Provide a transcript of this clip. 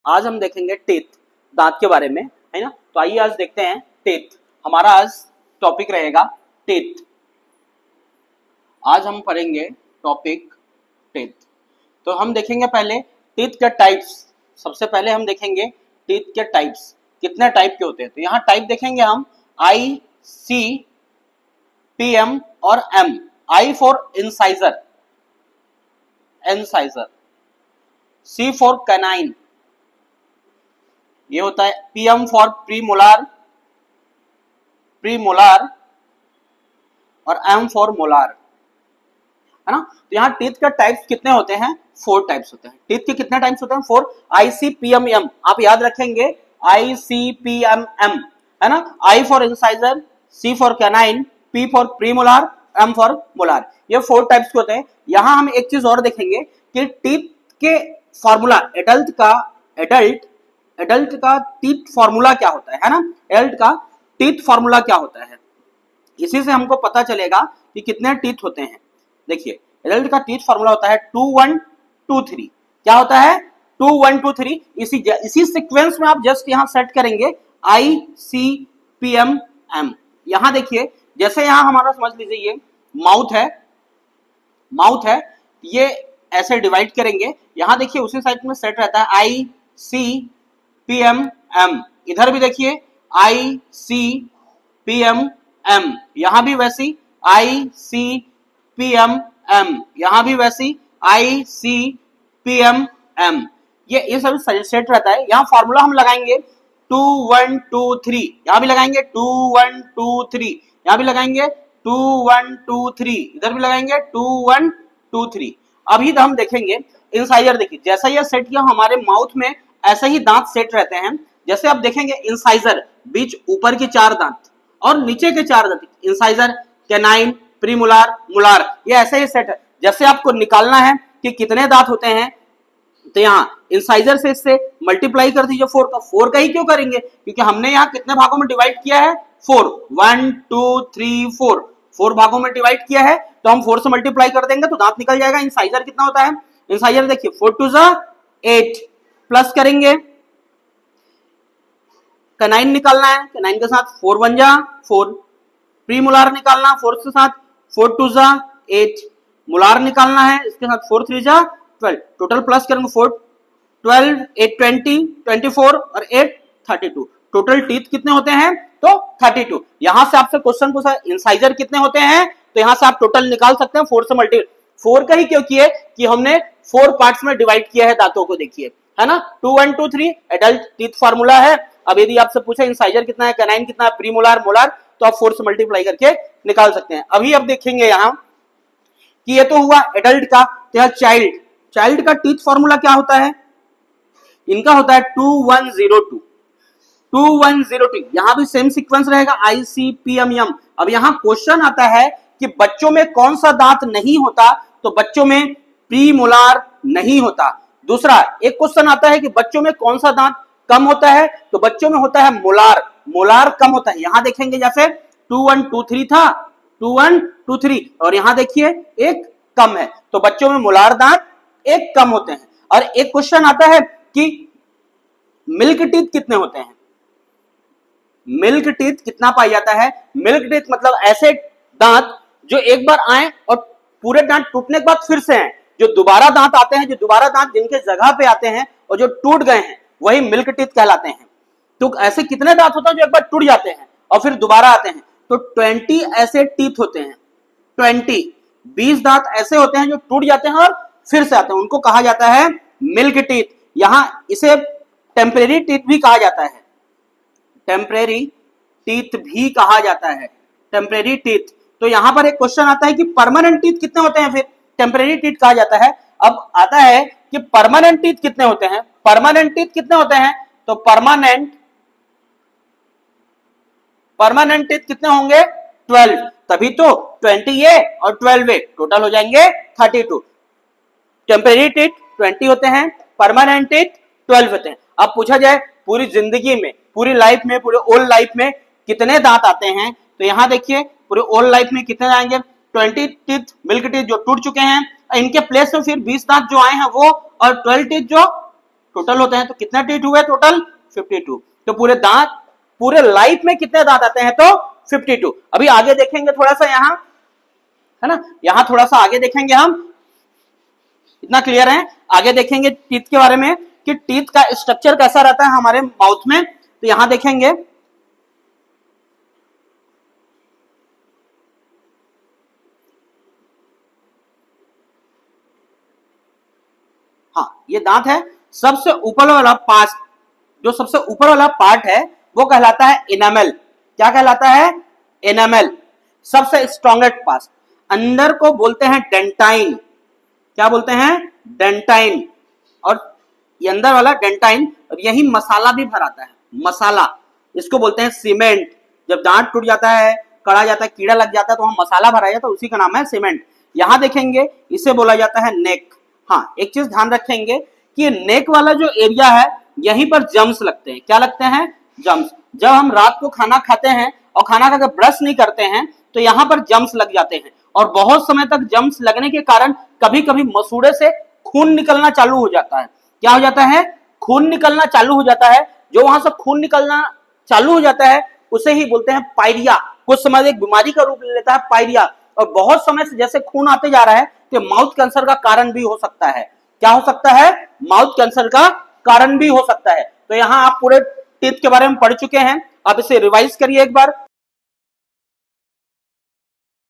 आज हम देखेंगे टीथ, दांत के बारे में, है ना। तो आइए आज देखते हैं टीथ। हमारा आज टॉपिक रहेगा टीथ। आज हम पढ़ेंगे टॉपिक टीथ। तो हम देखेंगे पहले टीथ के टाइप्स। सबसे पहले हम देखेंगे टीथ के टाइप्स, कितने टाइप के होते हैं। तो यहाँ टाइप देखेंगे हम आई, सी, पी, एम और M. I for incisor, incisor. C for canine, ये होता है। PM for premolar, premolar. और एम फॉर मोलार, है ना। तो यहाँ टीथ के टाइप्स कितने होते हैं? 4 टाइप्स होते हैं। टीथ के कितने टाइप्स होते हैं? 4। I, C, P, M, M. आप याद रखेंगे I, C, P, M, M, है ना। I for incisor, C for canine, P for premolar, M for molar. ये 4 टाइप्स के होते हैं। यहां हम एक चीज और देखेंगे कि टीथ के फॉर्मूला, एडल्ट का टीथ फॉर्मूला क्या होता है ना। एडल्ट का टीथ फॉर्मूला क्या होता है, इसी से हमको पता चलेगा कि कितने टीथ होते हैं। देखिए एडल्ट का टीथ फॉर्मूला होता है 2 1 2 3। क्या होता है? 2 1 2 3। इसी सीक्वेंस में आप जस्ट यहां सेट करेंगे आई, सी, पी, एम, एम। यहां देखिए, जैसे यहां हमारा समझ लीजिए ये माउथ है, ये ऐसे डिवाइड करेंगे। यहां देखिए उसी साइड में सेट रहता है आई, सी, पी, एम, एम। इधर भी देखिए आई, सी, पी, एम, एम। यहां भी वैसी आई, सी, पी, एम, एम। यहां भी वैसी आई, सी, पी, एम, एम। ये सब सेट रहता है। यहां फॉर्मूला हम लगाएंगे 2 1 2 3। यहां भी लगाएंगे 2 1 2 3। यहां भी लगाएंगे 2 1 2 3। इधर भी लगाएंगे 2 1 2 3। अभी हम देखेंगे इंसाइजर। देखिए जैसा ये सेट किया हमारे माउथ में, ऐसे ही दांत सेट रहते हैं। जैसे आप देखेंगे इंसाइजर, बीच ऊपर के 4 दांत और नीचे के 4 दांत। इंसाइजर, कैनाइन, प्रीमोलार, मोलार, ये ऐसे ही सेट है। जैसे आपको निकालना है कि कितने दांत होते हैं, तो यहाँ इंसाइजर से इससे मल्टीप्लाई कर दीजिए 4 का। 4 का ही क्यों करेंगे? क्योंकि हमने यहाँ कितने भागों में डिवाइड किया है? 4। 1 2 3 4, 4 भागों में डिवाइड किया है, तो हम 4 से मल्टीप्लाई कर देंगे तो दांत निकल जाएगा। इंसाइजर कितना होता है? इंसाइजर देखिए 4 2 8, प्लस करेंगे, कैनाइन निकालना है, कैनाइन के साथ 4 1 4। प्रीमोलार निकालना 4 के साथ, 4 2 8। मोलार निकालना है, इसके साथ 4 3 12। टोटल प्लस करेंगे 4 12 8 20 24 और 8 32। टोटल टीथ कितने होते हैं? तो 32। यहां से आपसे क्वेश्चन पूछा इंसाइजर कितने होते हैं, तो यहां से आप टोटल निकाल सकते हैं 4 से मल्टी। 4 का ही क्यों किए कि हमने 4 पार्ट्स में डिवाइड किया है दांतों को। देखिए, है ना। 2 1 2 3 एडल्ट टीथ फार्मूला है। अब यदि आपसे पूछे इंसाइजर कितना है, कैनाइन कितना है, प्रीमोलार, मोलार, तो आप 4 से मल्टीप्लाई करके निकाल सकते हैं। अभी अब देखेंगे यहां कि ये तो हुआ एडल्ट का। तो यहां चाइल्ड का टीथ फार्मूला क्या होता है? इनका होता है 2 1 0 2, 2 1 0 2। यहां भी सेम सीक्वेंस रहेगा आई, सी, पी, एम, एम। अब यहां क्वेश्चन आता है कि बच्चों में कौन सा दांत नहीं होता, तो बच्चों में प्रीमोलार नहीं होता। दूसरा एक क्वेश्चन आता है कि बच्चों में कौन सा दांत कम होता है, तो बच्चों में होता है मोलार, मोलार कम होता है। यहां देखेंगे जैसे 2 1 2 3 था, 2 1 2 3, और यहां देखिए एक कम है, तो बच्चों में मोलार दांत एक कम होते हैं। और एक क्वेश्चन आता है कि मिल्क टीथ कितने होते हैं? मिल्क टीथ कितना पाया जाता है? मिल्क टीथ मतलब ऐसे दांत जो एक बार आए और पूरे दांत टूटने के बाद फिर से आए, जो दोबारा दांत आते हैं, जो दोबारा दांत जिनके जगह पे आते हैं और जो टूट गए हैं, वही मिल्क टीथ कहलाते हैं। तो ऐसे कितने दांत होते हैं जो एक बार टूट जाते हैं और फिर दोबारा आते हैं? तो 20 ऐसे टीथ होते हैं। 20 दांत ऐसे होते हैं जो टूट जाते हैं और फिर से आते हैं, उनको कहा जाता है मिल्क टीथ। यहां इसे टेम्परेरी टीथ भी कहा जाता है, टेम्परेरी टीथ भी कहा जाता है, टेम्परेरी टीथ। तो यहां पर एक क्वेश्चन आता है कि परमानेंट टीथ कितने होते हैं? फिर टेम्परेरी टीथ कहा जाता है। अब आता है कि परमानेंट टीथ कितने होते हैं? परमानेंट टीथ कितने होते हैं? तो परमानेंट टीथ कितने होंगे? 12। तभी तो 20 ये और 12 ये टोटल हो जाएंगे 32। टेम्परेरी टीथ 20 होते हैं, परमानेंट टीथ 12 होते हैं। अब पूछा जाए पूरी जिंदगी में, पूरी लाइफ में, पूरे ओल्ड लाइफ में कितने दांत आते हैं, तो यहां देखिए पूरे ओल्ड लाइफ में कितने आएंगे? 20 टीथ मिल्क टीथ जो टूट चुके हैं, इनके प्लेस में फिर 20 दांत जो आए हैं वो, और 12 टीथ जो टोटल होते हैं, तो कितने टीथ हुए टोटल 52। तो पूरे दांत, पूरे लाइफ में कितने दांत आते हैं, तो 52। अभी आगे देखेंगे थोड़ा सा यहाँ, है ना, यहाँ थोड़ा सा आगे देखेंगे हम, इतना क्लियर है। आगे देखेंगे टीथ के बारे में कि टीथ का स्ट्रक्चर कैसा रहता है हमारे माउथ में, तो यहां देखेंगे हाँ, ये दांत है। सबसे ऊपर वाला पार्ट, जो सबसे ऊपर वाला पार्ट है वो कहलाता है इनामेल। क्या कहलाता है, इनामेल, सबसे स्ट्रॉन्गेस्ट पार्ट। अंदर को बोलते हैं डेंटाइन। क्या बोलते हैं, डेंटाइन। और ये अंदर वाला डेंटाइन, और यही मसाला भी भराता है, मसाला, इसको बोलते हैं सीमेंट। जब दांत टूट जाता है, कड़ा जाता है, कीड़ा लग जाता है, तो हम मसाला भराया जाता है, उसी का नाम है सीमेंट। यहां देखेंगे इसे बोला जाता है नेक। हाँ, एक चीज ध्यान रखेंगे कि ये नेक वाला जो एरिया है, यहीं पर जम्स लगते हैं। क्या लगते हैं, जम्स। जब हम रात को खाना खाते हैं और खाना खाकर ब्रश नहीं करते हैं, तो यहाँ पर जम्स लग जाते हैं, और बहुत समय तक जम्स लगने के कारण कभी कभी मसूड़े से खून निकलना चालू हो जाता है। क्या हो जाता है, खून निकलना चालू हो जाता है। जो वहां से खून निकलना चालू हो जाता है उसे ही बोलते हैं पायरिया। कुछ समय एक बीमारी का रूप ले लेता है पायरिया, और बहुत समय से जैसे खून आते जा रहा है तो माउथ कैंसर का कारण भी हो सकता है। क्या हो सकता है, माउथ कैंसर का कारण भी हो सकता है। तो यहाँ आप पूरे टीथ के बारे में पढ़ चुके हैं, आप इसे रिवाइज करिए एक बार।